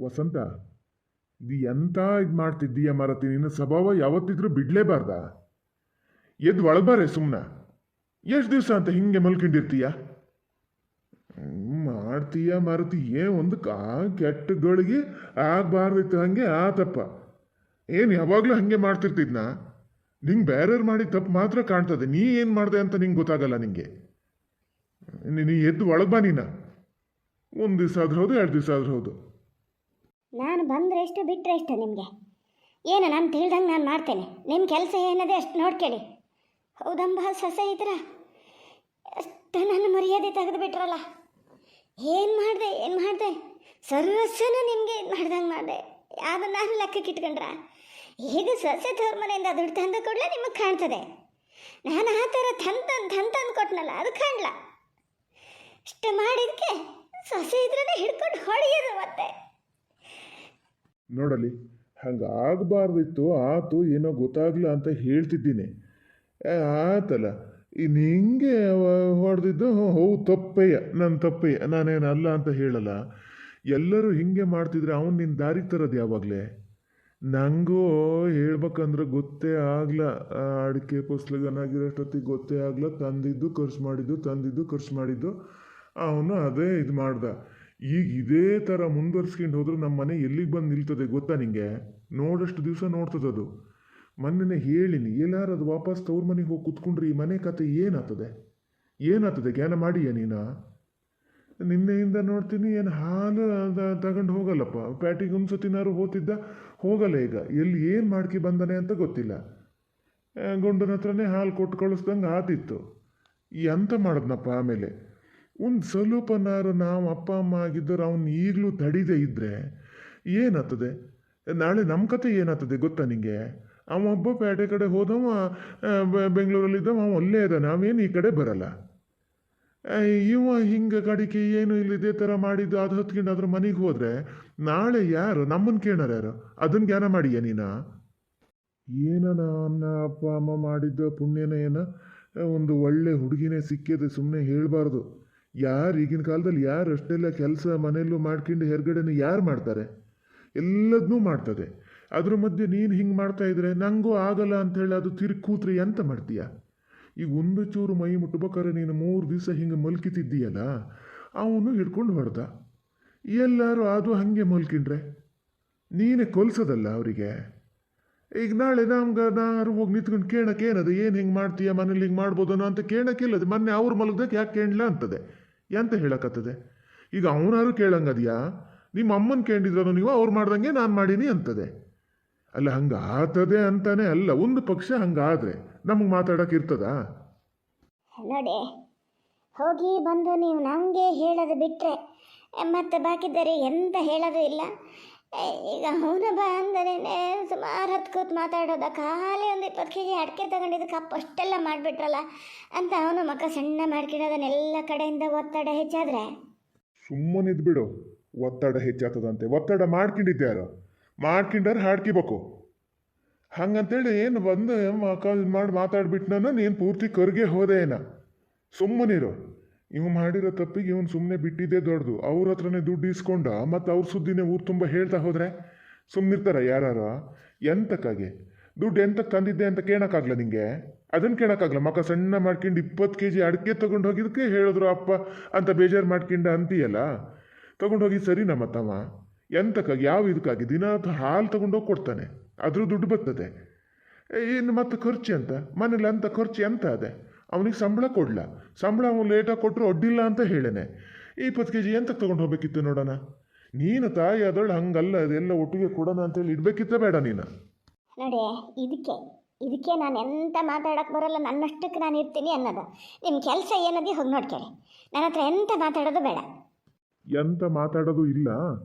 ವಸಂತ, ಇದು ಎಂತ ಇದು ಮಾಡ್ತಿದ್ದೀಯ ಮಾರತಿ? ನಿನ್ನ ಸ್ವಭಾವ ಯಾವತ್ತಿದ್ರೂ ಬಿಡ್ಲೇಬಾರ್ದ? ಎದ್ದು ಒಳಬಾರೆ ಸುಮ್ಮನೆ. ಎಷ್ಟು ದಿವಸ ಅಂತ ಹಿಂಗೆ ಮಲ್ಕೊಂಡಿರ್ತೀಯ? ಮಾಡ್ತೀಯ ಮಾರತಿ, ಏನು ಒಂದು ಕೆಟ್ಟಗಳಿಗೆ ಆಗಬಾರ್ದಿತ್ತು ಹಂಗೆ ಆತಪ್ಪ. ಏನು ಯಾವಾಗಲೂ ಹಾಗೆ ಮಾಡ್ತಿರ್ತಿದ್ನ? ನಿಂಗೆ ಬೇರೆಯವ್ರು ಮಾಡಿ ತಪ್ಪು ಮಾತ್ರ ಕಾಣ್ತದೆ, ನೀ ಏನು ಮಾಡಿದೆ ಅಂತ ನಿಂಗೆ ಗೊತ್ತಾಗಲ್ಲ. ನಿಂಗೆ ನೀ ಎದ್ದು ಒಳಗೆ ಬಾ. ನೀನು ಒಂದು ದಿವಸ ಆದ್ರೂ ಹೌದು, 2 ದಿವಸ ಆದ್ರೂ ಹೌದು. ನಾನು ಬಂದರೆ ಎಷ್ಟು ಬಿಟ್ಟರೆ ಎಷ್ಟು ನಿಮಗೆ? ಏನು ನಾನು ತಿಳಿದಂಗೆ ನಾನು ಮಾಡ್ತೇನೆ. ನಿಮ್ಮ ಕೆಲಸ ಏನದೆ ಅಷ್ಟು ನೋಡ್ಕೊಳ್ಳಿ. ಹೌದಂಬ ಸೊಸೆ ಇದ್ರ ಅಷ್ಟು ನನ್ನ ಮರ್ಯಾದೆ ತೆಗೆದು ಬಿಟ್ರಲ್ಲ. ಏನು ಮಾಡಿದೆ ಸರ್ವಸ್ವನ ನಿಮಗೆ ಇದು ಮಾಡ್ದಂಗೆ ಮಾಡಿದೆ. ಯಾವುದು ನಾನು ಲೆಕ್ಕಕ್ಕೆ ಇಟ್ಕೊಂಡ್ರ? ಈಗ ಸೊಸೆ ತವ್ರ ಮನೆಯಿಂದ ದುಡ್ಡು ತಂದು ಕೊಡಲೇ ನಿಮಗೆ ಕಾಣ್ತದೆ. ನಾನು ಆ ಥರ ತಂದು ಕೊಟ್ಟನಲ್ಲ, ಅದು ಕಾಣಲ್ಲ. ಇಷ್ಟು ಮಾಡಿದಕ್ಕೆ ಸೊಸೆ ಇದ್ರೇ ಹಿಡ್ಕೊಂಡು ಹೊಳೆಯೋದು ಮತ್ತೆ. ನೋಡಲಿ, ಹಂಗೆ ಆಗಬಾರ್ದಿತ್ತು, ಆತು, ಏನೋ ಗೊತ್ತಾಗ್ಲ ಅಂತ ಹೇಳ್ತಿದ್ದೀನಿ. ಆತಲ್ಲ, ನಿಂಗೆ ಹೊಡೆದಿದ್ದು ಹೌದು, ತಪ್ಪಯ್ಯ, ನನ್ನ ತಪ್ಪಯ್ಯ, ನಾನೇನಲ್ಲ ಅಂತ ಹೇಳಲ್ಲ. ಎಲ್ಲರೂ ಹಿಂಗೆ ಮಾಡ್ತಿದ್ರೆ ಅವನು ನಿನ್ನ ದಾರಿ ತರೋದು ಯಾವಾಗಲೇ? ನನಗೂ ಹೇಳ್ಬೇಕಂದ್ರೆ ಗೊತ್ತೇ ಆಗಲ್ಲ. ಅಡಿಕೆ ಫಸ್ಲಿಗನಾಗಿರೋಷ್ಟೊತ್ತಿಗೆ ಗೊತ್ತೇ ಆಗಲ್ಲ. ತಂದಿದ್ದು ಖರ್ಚು ಮಾಡಿದ್ದು ಅವನು ಅದೇ ಇದು ಮಾಡ್ದ. ಈಗ ಇದೇ ಥರ ಮುಂದುವರ್ಸ್ಕೊಂಡು ಹೋದ್ರೆ ನಮ್ಮ ಮನೆ ಎಲ್ಲಿಗೆ ಬಂದು ನಿಲ್ತದೆ ಗೊತ್ತಾ ನಿಂಗೆ? ನೋಡಷ್ಟು ದಿವಸ ನೋಡ್ತದದು. ಮೊನ್ನೆ ಹೇಳಿನಿ, ಎಲ್ಲಾರು ಅದು ವಾಪಸ್ ತವ್ರ ಮನೆಗೆ ಹೋಗಿ ಕುತ್ಕೊಂಡ್ರೆ ಈ ಮನೆ ಕತೆ ಏನಾಗ್ತದೆ ಜ್ಞಾನ ಮಾಡಿಯ ನೀನು? ನಿನ್ನೆಯಿಂದ ನೋಡ್ತೀನಿ, ಏನು ಹಾಲು ತಗೊಂಡು ಹೋಗಲ್ಲಪ್ಪ. ಪ್ಯಾಟಿಗೆ ಒಂದು ಸತಿನಾರು ಹೋಗಲ್ಲ. ಈಗ ಎಲ್ಲಿ ಏನು ಮಾಡ್ಕಿ ಬಂದಾನೆ ಅಂತ ಗೊತ್ತಿಲ್ಲ. ಗಂಡನ ಹತ್ರನೇ ಹಾಲು ಕೊಟ್ಟು ಕಳಿಸ್ದಂಗೆ ಆತಿತ್ತು. ಎಂತ ಮಾಡಿದ್ನಪ್ಪ ಆಮೇಲೆ? ಒಂದು ಸ್ವಲ್ಪನಾರು ನಾವು ಅಪ್ಪ ಅಮ್ಮ ಆಗಿದ್ದರು ಅವನು ಈಗಲೂ ತಡಿದೇ ಇದ್ದರೆ ಏನಾಗ್ತದೆ? ನಾಳೆ ನಮ್ಮ ಕತೆ ಏನಾಗ್ತದೆ ಗೊತ್ತಾ ನಿಂಗೆ? ಅವೊಬ್ಬ ಪೇಟೆ ಕಡೆ ಹೋದವ, ಬೆಂಗಳೂರಲ್ಲಿದ್ದವ, ಅವ ಅಲ್ಲೇ ಇದ್ದಾನೆ, ಅವೇನು ಈ ಕಡೆ ಬರಲ್ಲ. ಇವ ಹಿಂಗೆ ಕಡಿಕೆ ಏನು ಇಲ್ಲ ಇದೇ ಥರ ಮಾಡಿದ್ದು ಅದು ಹೊತ್ಕೊಂಡು ಅದ್ರ ಮನೆಗೆ ಹೋದರೆ ನಾಳೆ ಯಾರು ನಮ್ಮನ್ನು ಕೇಳಾರ? ಯಾರು ಅದನ್ನು ಜ್ಞಾನ ಮಾಡಿಯ ನೀನು? ನನ್ನ ಅಪ್ಪ ಅಮ್ಮ ಮಾಡಿದ್ದ ಪುಣ್ಯನ ಒಂದು ಒಳ್ಳೆ ಹುಡುಗಿನೇ ಸಿಕ್ಕಿದೆ. ಸುಮ್ಮನೆ ಹೇಳಬಾರ್ದು. ಯಾರು ಈಗಿನ ಕಾಲದಲ್ಲಿ ಯಾರು ಅಷ್ಟೆಲ್ಲ ಕೆಲಸ ಮನೆಯಲ್ಲೂ ಮಾಡ್ಕೊಂಡು ಹೊರ್ಗಡೆನೂ ಯಾರು ಮಾಡ್ತಾರೆ? ಎಲ್ಲದನ್ನೂ ಮಾಡ್ತದೆ. ಅದ್ರ ಮಧ್ಯೆ ನೀನು ಹಿಂಗೆ ಮಾಡ್ತಾಯಿದ್ರೆ ನನಗೂ ಆಗಲ್ಲ ಅಂಥೇಳಿ ಅದು ತಿರುಗಿ ಕೂತ್ರೆ ಎಂತ ಮಾಡ್ತೀಯ? ಈಗ ಒಂದು ಚೂರು ಮೈ ಮುಟ್ಬೇಕಾರೆ ನೀನು 3 ದಿವಸ ಹಿಂಗೆ ಮಲ್ಕಿತಿದ್ದೀಯಲ್ಲ, ಅವನು ಹಿಡ್ಕೊಂಡು ಹೊಡೆದ. ಎಲ್ಲರೂ ಅದು ಹಾಗೆ ಮಲ್ಕಿಂಡ್ರೆ ನೀನೇ ಕೊಲ್ಸೋದಲ್ಲ ಅವರಿಗೆ. ಈಗ ನಾಳೆ ನಾರು ಹೋಗಿ ನಿಂತ್ಕೊಂಡು ಕೇಳಕ್ಕೆ ಏನದು? ಏನು ಹಿಂಗೆ ಮಾಡ್ತೀಯ, ಮನೇಲಿ ಹಿಂಗೆ ಮಾಡ್ಬೋದನೋ ಅಂತ ಕೇಳಕ್ಕಿಲ್ಲದು. ಮೊನ್ನೆ ಅವ್ರು ಮಲಗ್ದಕ್ಕೆ ಯಾಕೆ ಕೇಳಲ್ಲ ಅಂತದೆ? ಎಂತ ಹೇಳಕತ್ತದೆ? ಈಗ ಅವನಾರು ಕೇಳಂಗದ್ಯಾ? ನಿಮ್ಮ ಅಮ್ಮನ ಕೇಳಿದ್ರೂ ನೀವು ಅವ್ರು ಮಾಡ್ದಂಗೆ ನಾನು ಮಾಡೀನಿ ಅಂತದೆ. ಅಲ್ಲ, ಹಂಗೆ ಆತದೆ ಅಂತಾನೆ ಅಲ್ಲ. ಒಂದು ಪಕ್ಷ ಹಂಗಾದ್ರೆ ನಮಗೆ ಮಾತಾಡೋಕೆ ಇರ್ತದಾ? ನೋಡಿ, ಹೋಗಿ ಬಂದು ನೀವು ನಮಗೆ ಹೇಳೋದು ಬಿಟ್ಟರೆ ಮತ್ತೆ ಬಾಕಿದ್ದಾರೆ ಎಂತ ಹೇಳೋದು ಇಲ್ಲ. ಈಗ ಅವನ ಬಾ ಅಂದರೆ ಸುಮಾರು ಹೊತ್ತು ಕೂತು ಮಾತಾಡೋದ, ಖಾಲಿ ಒಂದು 20 kg ಅಡಿಕೆ ತಗೊಂಡಿದ್ದು ಕಪ್ ಅಷ್ಟೆಲ್ಲ ಮಾಡಿಬಿಟ್ರಲ್ಲ ಅಂತ ಅವನು ಮಕ್ಕ ಸಣ್ಣ ಮಾಡ್ಕಿಡೋದನ್ನೆಲ್ಲ ಕಡೆಯಿಂದ ಒತ್ತಡ ಹೆಚ್ಚಾದರೆ ಸುಮ್ಮನಿದ್ಬಿಡು. ಒತ್ತಡ ಹೆಚ್ಚಾಗ್ತದಂತೆ. ಒತ್ತಡ ಮಾಡ್ಕೊಂಡಿದ್ಯಾರು? ಮಾಡ್ಕೊಂಡಾರು ಹಾಡ್ಕಿಬೇಕು. ಹಂಗಂತೇಳಿ ಏನು ಬಂದು ಮಾಡಿ ಮಾತಾಡ್ಬಿಟ್ನ ನೀನು ಪೂರ್ತಿ ಕರ್ಗೆ ಹೋದೆ ಏನ? ಸುಮ್ಮನಿರು. ಇವು ಮಾಡಿರೋ ತಪ್ಪಿಗೆ ಇವನು ಸುಮ್ಮನೆ ಬಿಟ್ಟಿದ್ದೇ ದೊಡ್ಡದು. ಅವ್ರ ಹತ್ರನೇ ದುಡ್ಡು ಇಸ್ಕೊಂಡ ಮತ್ತು ಅವ್ರ ಸುದ್ದಿನೇ ಊರು ತುಂಬ ಹೇಳ್ತಾ ಹೋದರೆ ಸುಮ್ಮನಿರ್ತಾರ ಯಾರು? ಎಂತಕ್ಕಾಗಿ ದುಡ್ಡು ಎಂತಕ್ಕೆ ತಂದಿದ್ದೆ ಅಂತ ಕೇಳೋಕ್ಕಾಗಲ್ಲ ನಿಂಗೆ? ಅದನ್ನು ಕೇಳೋಕ್ಕಾಗಲ್ಲ. ಮಕ್ಕ ಸಣ್ಣ ಮಾಡ್ಕೊಂಡು 20 kg ಅಡಿಕೆ ತೊಗೊಂಡು ಹೋಗಿದ್ದಕ್ಕೆ ಹೇಳಿದ್ರು ಅಪ್ಪ ಅಂತ ಬೇಜಾರು ಮಾಡ್ಕೊಂಡು ಅಂತೀಯಲ್ಲ. ತೊಗೊಂಡು ಹೋಗಿ ಸರಿ ನಮ್ಮ ತಮ್ಮ? ಎಂತಕ್ಕಾಗಿ? ಯಾವ ಇದಕ್ಕಾಗಿ? ದಿನ ಹಾಲು ತೊಗೊಂಡೋಗಿ ಕೊಡ್ತಾನೆ, ಅದ್ರ ದುಡ್ಡು ಬರ್ತದೆ. ಇನ್ನು ಮತ್ತು ಖರ್ಚು ಅಂತ ಮನೇಲಿ ಅಂತ ಖರ್ಚು ಎಂತ ಅದೇ? ಅವನಿಗೆ ಸಂಬಳ ಕೊಡಲ, ಸಂಬಳ ಅವನು ಲೇಟಾಗಿ ಕೊಟ್ಟರು ಅಡ್ಡಿಲ್ಲ ಅಂತ ಹೇಳೇನೆ. 20 kg ಎಂತಕ್ಕೆ ತೊಗೊಂಡು ಹೋಗ್ಬೇಕಿತ್ತು ನೋಡೋಣ? ನೀನು ತಾಯಿ ಅದಳು ಹಂಗಲ್ಲ, ಅದೆಲ್ಲ ಒಟ್ಟಿಗೆ ಕೊಡೋಣ ಅಂತೇಳಿ ಇಡಬೇಕಿತ್ತ ಬೇಡ ನೀನು? ನೋಡಿ, ಇದಕ್ಕೆ ನಾನು ಎಂತ ಮಾತಾಡೋಕ್ಕೆ ಬರೋಲ್ಲ, ನನ್ನಷ್ಟಕ್ಕೆ ನಾನು ಇರ್ತೀನಿ ಅನ್ನೋದು. ನಿಮ್ಮ ಕೆಲಸ ಏನದೇ ಹೋಗಿ ನೋಡ್ಕೊಳ್ಳಿ. ನನ್ನ ಹತ್ರ ಎಂತ ಮಾತಾಡೋದು ಬೇಡ. ಎಂತ ಮಾತಾಡೋದು ಇಲ್ಲ.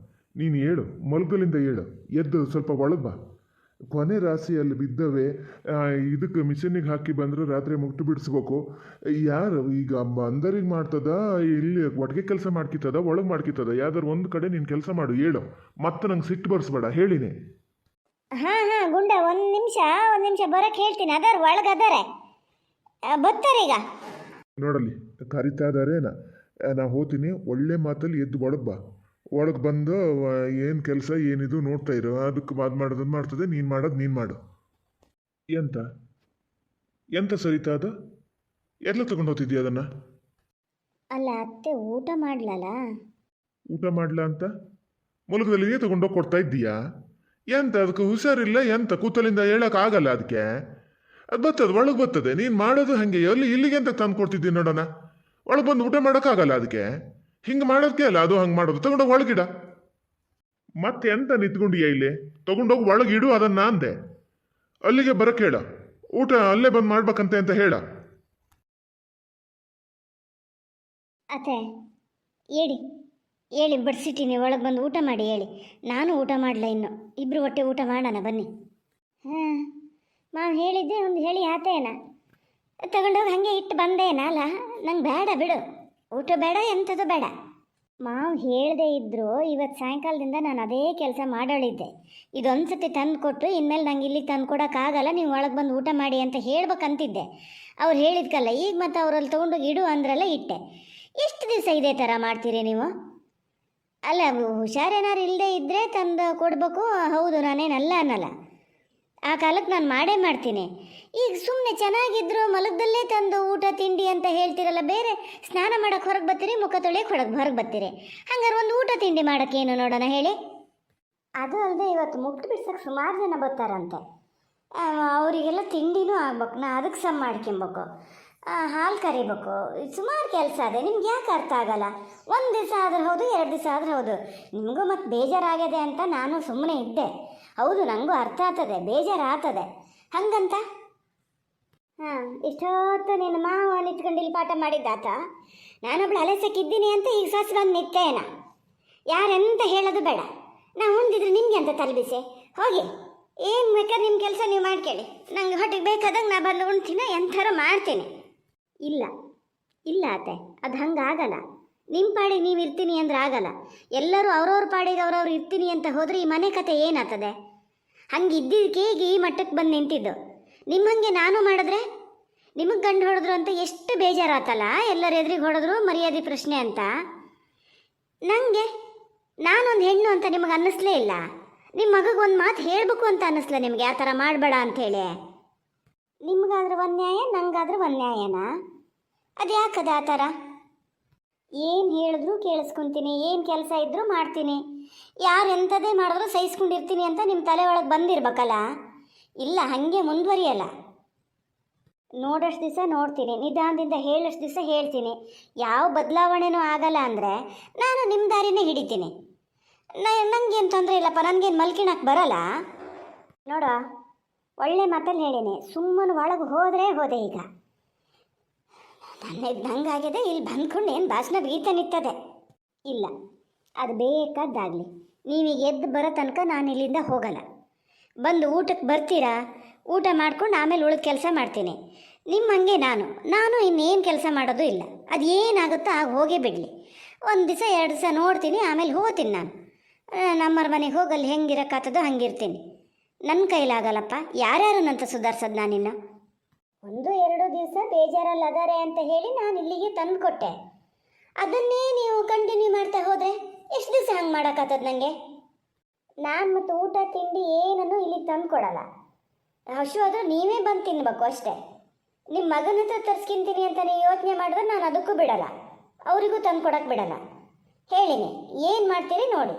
ನೀನು ಹೇಳು, ಮಲ್ಗಲಿಂದ ಹೇಳು, ಎದ್ದು ಸ್ವಲ್ಪ ಒಳಗೆ ಬಾ. ಕೊನೆ ರಾಶಿಯಲ್ಲಿ ಬಿದ್ದವೆ. ಇದಕ್ಕೆ ಮಿಷನಿಗೆ ಹಾಕಿ ಬಂದರೆ ರಾತ್ರಿ ಮುಟ್ಟು ಬಿಡಿಸ್ಬೇಕು. ಯಾರು ಈಗ ಅಂದರಿಗೆ ಮಾಡ್ತದ, ಇಲ್ಲಿ ಒಟ್ಟಿಗೆ ಕೆಲಸ ಮಾಡ್ಕಿತ್ತದ, ಒಳಗೆ ಮಾಡ್ಕಿತ್ತದ? ಯಾವ್ದಾರು ಒಂದು ಕಡೆ ನೀನು ಕೆಲಸ ಮಾಡು, ಹೇಳು. ಮತ್ತೆ ನಂಗೆ ಸಿಟ್ಟು ಬರ್ಸ್ಬೇಡ, ಹೇಳಿನಿ. ಹಾಂ ಗುಂಡ, ಒಂದು ನಿಮಿಷ ಬರೋಕ್ಕೆ ಹೇಳ್ತೀನಿ. ಅದಾರ ಒಳಗದಾರೆ, ಬರ್ತಾರೀಗ. ನೋಡಲಿ ಕರಿತಾ ಇದಾರೇನ? ನಾ ಹೋಗ್ತೀನಿ. ಒಳ್ಳೆ ಮಾತಲ್ಲಿ ಎದ್ದು ಒಳಗೆ ಬಾ. ಒಳಗೆ ಬಂದು ಏನು ಕೆಲಸ ಏನಿದು ನೋಡ್ತಾ ಇರು, ಅದಕ್ಕೆ ಅದು ಮಾಡೋದು ಮಾಡ್ತದೆ, ನೀನು ಮಾಡೋದು ನೀನು ಮಾಡು. ಎಂತ ಎಂತ ಸರಿತಾ ಅದು? ಎಲ್ಲ ತಗೊಂಡು ಹೋಗ್ತಿದ್ದೀಯ ಅದನ್ನು? ಅಲ್ಲ ಅತ್ತೆ, ಊಟ ಮಾಡ್ಲಲ್ಲ. ಊಟ ಮಾಡ್ಲಾ ಅಂತ ಮೂಲಕದಲ್ಲಿಯೇ ತಗೊಂಡೋಗಿ ಕೊಡ್ತಾ ಇದ್ದೀಯಾ? ಎಂತ ಅದಕ್ಕೆ ಹುಷಾರಿಲ್ಲ, ಎಂತ ಕೂತಲಿಂದ ಹೇಳೋಕ್ಕಾಗಲ್ಲ ಅದಕ್ಕೆ. ಅದು ಬರ್ತದೆ, ಒಳಗೆ ಬರ್ತದೆ. ನೀನು ಮಾಡೋದು ಹಾಗೆ ಇಲ್ಲಿಗೆ ಅಂತ ತಂದು ಕೊಡ್ತಿದ್ದೀನಿ ನೋಡೋಣ. ಒಳಗೆ ಬಂದು ಊಟ ಮಾಡೋಕ್ಕಾಗಲ್ಲ ಅದಕ್ಕೆ. ಹಿಂಗೆ ಮಾಡೋದಕ್ಕೆ ಅಲ್ಲ ಅದು ಹಂಗೆ ಮಾಡೋದು. ತಗೊಂಡೋಗಿ ಒಳಗಿಡ. ಮತ್ತೆ ಎಂತ ನಿಂತ್ಕೊಂಡಿಯ ಇಲ್ಲಿ? ತಗೊಂಡೋಗಿ ಒಳಗಿಡು ಅದನ್ನ ಅಂದೆ. ಅಲ್ಲಿಗೆ ಬರಕ್ಕೆ ಹೇಳ. ಊಟ ಅಲ್ಲೇ ಬಂದು ಮಾಡ್ಬೇಕಂತೆ ಅಂತ ಹೇಳ. ಅತ್ತೆ ಹೇಳಿ ಹೇಳಿ, ಬಡಿಸಿಟ್ಟಿನಿ, ಒಳಗೆ ಬಂದು ಊಟ ಮಾಡಿ ಹೇಳಿ. ನಾನು ಊಟ ಮಾಡಲ ಇನ್ನು. ಇಬ್ಬರು ಹೊಟ್ಟೆ ಊಟ ಮಾಡೋಣ ಬನ್ನಿ. ಹಾಂ ಮಾವು ಹೇಳಿದ್ದೆ ಒಂದು ಹೇಳಿ ಆತೇನ. ತಗೊಂಡೋಗಿ ಹಾಗೆ ಇಟ್ಟು ಬಂದೇನ. ಅಲ್ಲ ನಂಗೆ ಬೇಡ ಬಿಡು, ಊಟ ಬೇಡ, ಎಂಥದ್ದು ಬೇಡ. ಮಾವು ಹೇಳದೇ ಇದ್ದರೂ ಇವತ್ತು ಸಾಯಂಕಾಲದಿಂದ ನಾನು ಅದೇ ಕೆಲಸ ಮಾಡೋಳಿದ್ದೆ. ಇದೊಂದು ಸತಿ ತಂದು ಕೊಟ್ಟು ಇನ್ಮೇಲೆ ನಂಗೆ ಇಲ್ಲಿಗೆ ತಂದು ಕೊಡೋಕ್ಕಾಗಲ್ಲ, ನೀವು ಒಳಗೆ ಬಂದು ಊಟ ಮಾಡಿ ಅಂತ ಹೇಳ್ಬೇಕಂತಿದ್ದೆ. ಅವ್ರು ಹೇಳಿದ್ಕಲ್ಲ, ಈಗ ಮತ್ತೆ ಅವರಲ್ಲಿ ತೊಗೊಂಡೋಗಿ ಇಡು ಅಂದ್ರಲ್ಲ, ಇಟ್ಟೆ. ಎಷ್ಟು ದಿವಸ ಇದೇ ಥರ ಮಾಡ್ತೀರಿ ನೀವು? ಅಲ್ಲ, ಹುಷಾರೇನಾರು ಇಲ್ಲದೆ ಇದ್ದರೆ ತಂದು ಕೊಡಬೇಕು. ಹೌದು, ನಾನೇನಲ್ಲ ಅನ್ನಲ್ಲ, ಆ ಕಾಲಕ್ಕೆ ನಾನು ಮಾಡೇ ಮಾಡ್ತೀನಿ. ಈಗ ಸುಮ್ಮನೆ ಚೆನ್ನಾಗಿದ್ರು ಮಲಗದಲ್ಲೇ ತಂದು ಊಟ ತಿಂಡಿ ಅಂತ ಹೇಳ್ತಿರಲ್ಲ. ಬೇರೆ ಸ್ನಾನ ಮಾಡೋಕ್ಕೆ ಹೊರಗೆ ಬರ್ತೀರಿ, ಮುಖ ತೊಳೆಯೋಕೆ ಹೊರಗೆ ಬರ್ತೀರಿ. ಹಂಗಾರೆ ಒಂದು ಊಟ ತಿಂಡಿ ಮಾಡೋಕ್ಕೇನು ನೋಡೋಣ ಹೇಳಿ. ಅದು ಅಲ್ಲದೆ ಇವತ್ತು ಮುಟ್ಟು ಬಿಡ್ಸೋಕ್ಕೆ ಸುಮಾರು ಜನ ಬರ್ತಾರಂತೆ. ಅವರಿಗೆಲ್ಲ ತಿಂಡಿನೂ ಆಗ್ಬೇಕು, ನಾ ಅದಕ್ಕೆ ಸಮ್ ಮಾಡ್ಕೊಬೇಕು, ಹಾಲು ಕರಿಬೇಕು, ಸುಮಾರು ಕೆಲಸ ಅದೇ. ನಿಮ್ಗೆ ಯಾಕೆ ಅರ್ಥ ಆಗಲ್ಲ? ಒಂದು ದಿವಸ ಆದ್ರೆ ಹೌದು, 2 ದಿವಸ ಆದ್ರೆ ಹೌದು. ನಿಮಗೂ ಮತ್ತು ಬೇಜಾರಾಗಿದೆ ಅಂತ ನಾನು ಸುಮ್ಮನೆ ಇದ್ದೆ. ಹೌದು, ನನಗೂ ಅರ್ಥ ಆಗ್ತದೆ, ಬೇಜಾರಾಗ್ತದೆ. ಹಂಗಂತ ಹಾಂ ಇಷ್ಟೊತ್ತು ನಿನ್ನ ಮಾವ ನಿಂತ್ಕೊಂಡು ಇಲ್ಲಿ ಪಾಠ ಮಾಡಿದ್ದಾತ. ನಾನೊಬ್ಳು ಅಲೆಸಕ್ಕಿದ್ದೀನಿ ಅಂತ ಈಗ ಸಸ್ ಬಂದು ನಿತ್ತೇನ. ಯಾರೆಂತ ಹೇಳೋದು ಬೇಡ. ನಾ ಹೊಂದಿದ್ರೆ ನಿಮಗೆ ಅಂತ ತಲುಪಿಸೆ ಹೋಗಿ. ಏನು ಬೇಕಾದ್ರೆ ನಿಮ್ಮ ಕೆಲಸ ನೀವು ಮಾಡ್ಕೊಳ್ಳಿ. ನಂಗೆ ಹೊಟ್ಟೆಗೆ ಬೇಕಾದಾಗ ನಾ ಬಂದು ಉಣ್ತೀನಿ, ಎಂಥರ ಮಾಡ್ತೀನಿ. ಇಲ್ಲ ಇಲ್ಲ ಅತ್ತೆ, ಅದು ಹಂಗೆ ಆಗಲ್ಲ. ನಿಮ್ಮ ಪಾಡಿಗೆ ನೀವು ಇರ್ತೀನಿ ಅಂದ್ರೆ ಆಗಲ್ಲ. ಎಲ್ಲರೂ ಅವ್ರವ್ರ ಪಾಡಿಗೆ ಅವ್ರವ್ರು ಇರ್ತೀನಿ ಅಂತ ಹೋದರೆ ಈ ಮನೆ ಕತೆ ಏನಾಗ್ತದೆ? ಹಂಗೆ ಇದ್ದಿದ್ದಕ್ಕೆ ಈಗ ಈ ಮಟ್ಟಕ್ಕೆ ಬಂದು ನಿಂತಿದ್ದು. ನಿಮ್ಮ ಹಾಗೆ ನಾನು ಮಾಡಿದ್ರೆ ನಿಮಗೆ ಗಂಡು ಹೊಡೆದ್ರು ಅಂತ ಎಷ್ಟು ಬೇಜಾರಾತಲ್ಲ. ಎಲ್ಲರ ಎದುರಿಗೆ ಹೊಡೆದ್ರು ಮರ್ಯಾದೆ ಪ್ರಶ್ನೆ ಅಂತ. ನನಗೆ ನಾನೊಂದು ಹೆಣ್ಣು ಅಂತ ನಿಮಗೆ ಅನ್ನಿಸ್ಲೇ ಇಲ್ಲ. ನಿಮ್ಮ ಮಗಗೆ ಒಂದು ಮಾತು ಹೇಳಬೇಕು ಅಂತ ಅನ್ನಿಸ್ಲ ನಿಮಗೆ, ಆ ಥರ ಮಾಡಬೇಡ ಅಂಥೇಳಿ. ನಿಮಗಾದ್ರೆ ಒಂದು ನ್ಯಾಯ, ನಂಗಾದ್ರೆ ಒಂದು ನ್ಯಾಯನಾ? ಅದು ಯಾಕದ ಆ ಥರ? ಏನು ಹೇಳಿದ್ರು ಕೇಳಿಸ್ಕೊತೀನಿ, ಏನು ಕೆಲಸ ಇದ್ದರೂ ಮಾಡ್ತೀನಿ, ಯಾರು ಎಂಥದೇ ಮಾಡಿದ್ರು ಸಹಿಸ್ಕೊಂಡಿರ್ತೀನಿ ಅಂತ ನಿಮ್ಮ ತಲೆ ಒಳಗೆ ಬಂದಿರ್ಬೇಕಲ್ಲ. ಇಲ್ಲ, ಹಾಗೆ ಮುಂದುವರಿಯಲ್ಲ. ನೋಡೋಷ್ಟು ದಿವಸ ನೋಡ್ತೀನಿ, ನಿಧಾನದಿಂದ ಹೇಳೋಷ್ಟು ದಿವಸ ಹೇಳ್ತೀನಿ. ಯಾವ ಬದಲಾವಣೆನೂ ಆಗಲ್ಲ ಅಂದರೆ ನಾನು ನಿಮ್ಮ ದಾರಿನೇ ಹಿಡಿತೀನಿ. ನನಗೇನು ತೊಂದರೆ ಇಲ್ಲಪ್ಪ, ನನಗೇನು ಮಲ್ಕಿಣಕ್ಕೆ ಬರಲ್ಲ. ನೋಡೋ, ಒಳ್ಳೆ ಮಾತಲ್ಲಿ ಹೇಳೀನಿ, ಸುಮ್ಮನೆ ಒಳಗೆ ಹೋದೆ. ಈಗ ನಂಗಾಗಿದೆ, ಇಲ್ಲಿ ಬಂದ್ಕೊಂಡು ಏನು ಭಾಷಣ ಬೀತ ನಿಂತದೆ. ಇಲ್ಲ, ಅದು ಬೇಕಾದ್ದಾಗಲಿ. ನೀವೀಗ ಎದ್ದು ಬರೋ ತನಕ ನಾನು ಇಲ್ಲಿಂದ ಹೋಗಲ್ಲ. ಬಂದು ಊಟಕ್ಕೆ ಬರ್ತೀರಾ, ಊಟ ಮಾಡ್ಕೊಂಡು ಆಮೇಲೆ ಉಳಿದ ಕೆಲಸ ಮಾಡ್ತೀನಿ. ನಿಮ್ಮ ಹಂಗೆ ನಾನು ಇನ್ನೇನು ಕೆಲಸ ಮಾಡೋದು ಇಲ್ಲ. ಅದು ಏನಾಗುತ್ತೋ ಆಗ ಹೋಗೇ ಬಿಡಲಿ. 1 ದಿವಸ 2 ದಿವಸ ನೋಡ್ತೀನಿ, ಆಮೇಲೆ ಹೋಗ್ತೀನಿ. ನಾನು ನಮ್ಮರ ಮನೆಗೆ ಹೋಗಲ್ಲಿ ಹೆಂಗಿರಕ್ಕಾಗ್ತದೋ ಹಂಗಿರ್ತೀನಿ. ನನ್ನ ಕೈಲಾಗಲ್ಲಪ್ಪ, ಯಾರ್ಯಾರನ್ನಂತ ಸುಧಾರಿಸೋದು ನಾನಿನ್ನು. 1-2 ದಿವಸ ಬೇಜಾರಲ್ಲಿ ಅದಾರೆ ಅಂತ ಹೇಳಿ ನಾನು ಇಲ್ಲಿಗೆ ತಂದು ಕೊಟ್ಟೆ. ಅದನ್ನೇ ನೀವು ಕಂಟಿನ್ಯೂ ಮಾಡ್ತಾ ಹೋದರೆ ಎಷ್ಟು ದಿವಸ ಹಂಗೆ ಮಾಡೋಕ್ಕಾಗ್ತದೆ ನನಗೆ? ನಾನು ಮತ್ತು ಊಟ ತಿಂಡಿ ಏನನ್ನು ಇಲ್ಲಿಗೆ ತಂದು ಕೊಡಲ್ಲ. ಹಸು ಆದರೂ ನೀವೇ ಬಂದು ತಿನ್ನಬೇಕು ಅಷ್ಟೇ. ನಿಮ್ಮ ಮಗನ ಹತ್ರ ತರಿಸ್ಕಿಂತೀನಿ ಅಂತ ನೀವು ಯೋಚನೆ ಮಾಡಿದ್ರೆ ನಾನು ಅದಕ್ಕೂ ಬಿಡಲ್ಲ, ಅವರಿಗೂ ತಂದು ಕೊಡೋಕ್ಕೆ ಬಿಡಲ್ಲ. ಹೇಳಿನಿ, ಏನು ಮಾಡ್ತೀರಿ ನೋಡಿ.